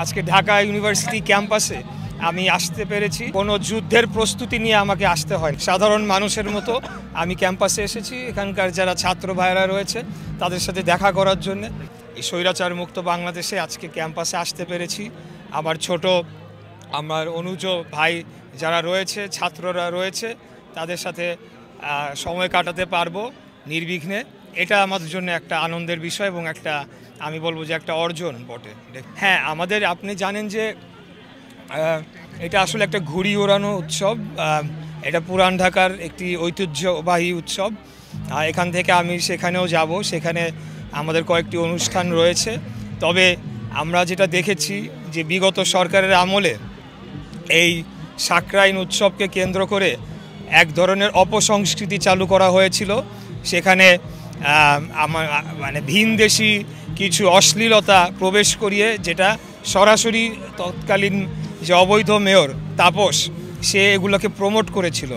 আজকে ঢাকা ইউনিভার্সিটি ক্যাম্পাসে আমি আসতে পেরেছি। কোনো যুদ্ধের প্রস্তুতি নিয়ে আমাকে আসতে হয়, সাধারণ মানুষের মতো আমি ক্যাম্পাসে এসেছি। এখানকার যারা ছাত্র ভাইরা রয়েছে তাদের সাথে দেখা করার জন্য এই স্বৈরাচার মুক্ত বাংলাদেশে আজকে ক্যাম্পাসে আসতে পেরেছি। আমার অনুজ ভাই যারা রয়েছে, ছাত্ররা রয়েছে, তাদের সাথে সময় কাটাতে পারবো নির্বিঘ্নে। এটা আমাদের জন্য একটা আনন্দের বিষয় এবং একটা, আমি বলবো যে একটা অর্জন বটে। হ্যাঁ, আপনি জানেন যে এটা আসলে একটা ঘুড়ি ওড়ানো উৎসব। এটা পুরান ঢাকার একটি ঐতিহ্যবাহী উৎসব। এখান থেকে আমি সেখানেও যাব, সেখানে আমাদের কয়েকটি অনুষ্ঠান রয়েছে। তবে আমরা যেটা দেখেছি যে বিগত সরকারের আমলে এই সাকরাইন উৎসবকে কেন্দ্র করে এক ধরনের অপসংস্কৃতি চালু করা হয়েছিল। সেখানে ভিনদেশি কিছু অশ্লীলতা প্রবেশ করিয়ে, যেটা সরাসরি তৎকালীন যে অবৈধ মেয়র তাপস, সে এগুলোকে প্রমোট করেছিল।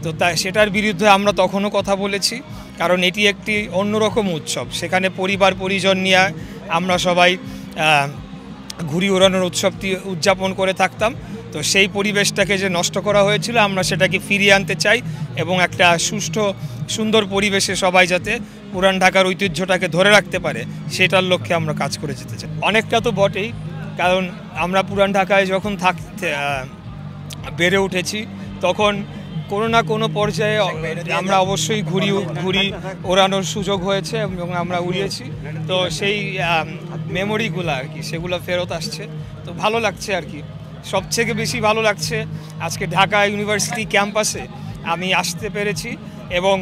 তো সেটার বিরুদ্ধে আমরা তখনও কথা বলেছি, কারণ এটি একটি অন্যরকম উৎসব। সেখানে পরিবার পরিজন নিয়ে আমরা সবাই ঘুড়ি ওড়ানোর উৎসবটি উদযাপন করে থাকতাম। তো সেই পরিবেশটাকে যে নষ্ট করা হয়েছিল, আমরা সেটাকে ফিরিয়ে আনতে চাই এবং একটা সুষ্ঠু সুন্দর পরিবেশে সবাই যাতে পুরান ঢাকার ঐতিহ্যটাকে ধরে রাখতে পারে, সেটার লক্ষ্যে আমরা কাজ করে যেতে চাই। অনেকটা তো বটেই, কারণ আমরা পুরান ঢাকায় যখন বেড়ে উঠেছি, তখন কোনো না কোনো পর্যায়ে আমরা অবশ্যই ঘুড়ি ওড়ানোর সুযোগ হয়েছে এবং আমরা উড়িয়েছি। তো সেই মেমোরিগুলো আর কি, সেগুলো ফেরত আসছে। তো ভালো লাগছে আর কি। সবথেকে বেশি ভালো লাগছে আজকে ঢাকা ইউনিভার্সিটি ক্যাম্পাসে আমি আসতে পেরেছি এবং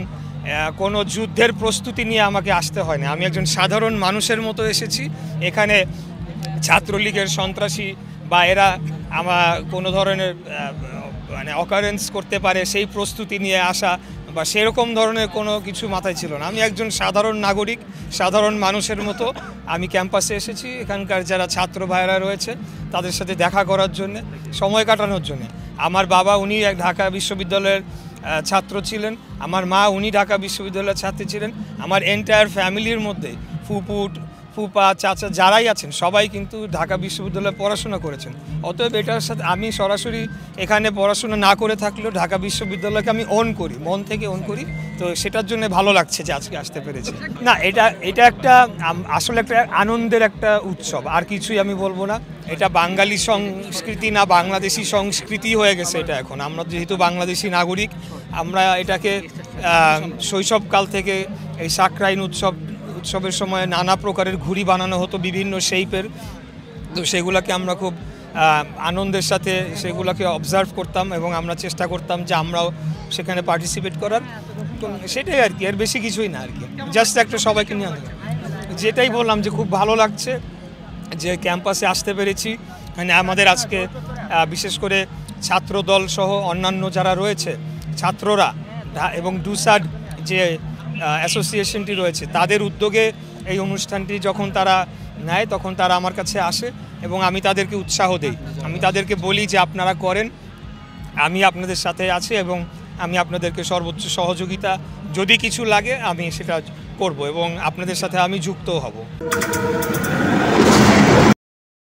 কোনো যুদ্ধের প্রস্তুতি নিয়ে আমাকে আসতে হয় না। আমি একজন সাধারণ মানুষের মতো এসেছি। এখানে ছাত্রলীগের সন্ত্রাসী বা এরা আমার কোনো ধরনের অকারেন্স করতে পারে সেই প্রস্তুতি নিয়ে আসা বা সেরকম ধরনের কোনো কিছু মাথায় ছিল না। আমি একজন সাধারণ নাগরিক, সাধারণ মানুষের মতো আমি ক্যাম্পাসে এসেছি। এখানকার যারা ছাত্র ভাইরা রয়েছে তাদের সাথে দেখা করার জন্য, সময় কাটানোর জন্য। আমার বাবা উনি ঢাকা বিশ্ববিদ্যালয়ের ছাত্র ছিলেন, আমার মা উনি ঢাকা বিশ্ববিদ্যালয়ের ছাত্রী ছিলেন। আমার এন্টায়ার ফ্যামিলির মধ্যে ফুপা চাচা যারাই আছেন সবাই কিন্তু ঢাকা বিশ্ববিদ্যালয়ে পড়াশোনা করেছেন। অতএব এটার সাথে আমি সরাসরি এখানে পড়াশোনা না করে থাকলেও ঢাকা বিশ্ববিদ্যালয়কে আমি মন থেকে অন করি। তো সেটার জন্য ভালো লাগছে যে আজকে আসতে পেরেছি। না, এটা একটা আসলে একটা আনন্দের একটা উৎসব, আর কিছুই আমি বলবো না। এটা বাঙালি সংস্কৃতি না, বাংলাদেশি সংস্কৃতি হয়ে গেছে এটা এখন। আমরা যেহেতু বাংলাদেশি নাগরিক, আমরা এটাকে শৈশবকাল থেকে এই সাকরাইন উৎসবের সময় নানা প্রকারের ঘুড়ি বানানো হতো বিভিন্ন শেপের। তো সেগুলোকে আমরা খুব আনন্দের সাথে সেগুলোকে অবজার্ভ করতাম এবং আমরা চেষ্টা করতাম যে আমরাও সেখানে পার্টিসিপেট করার। তো সেটাই আর কি, এর বেশি কিছুই না আর কি। জাস্ট একটা সবাইকে নিয়ে যেটাই বললাম যে খুব ভালো লাগছে যে ক্যাম্পাসে আসতে পেরেছি। মানে আমাদের আজকে বিশেষ করে ছাত্র দল সহ অন্যান্য যারা রয়েছে ছাত্ররা এবং ডুসাড যে অ্যাসোসিয়েশনটি রয়েছে, তাদের উদ্যোগে এই অনুষ্ঠানটি যখন তারা নেয় তখন তারা আমার কাছে আসে এবং আমি তাদেরকে উৎসাহ দেই। আমি তাদেরকে বলি যে আপনারা করেন, আমি আপনাদের সাথে আছি এবং আমি আপনাদেরকে সর্বোচ্চ সহযোগিতা যদি কিছু লাগে আমি সেটা করব এবং আপনাদের সাথে আমি যুক্তও হব।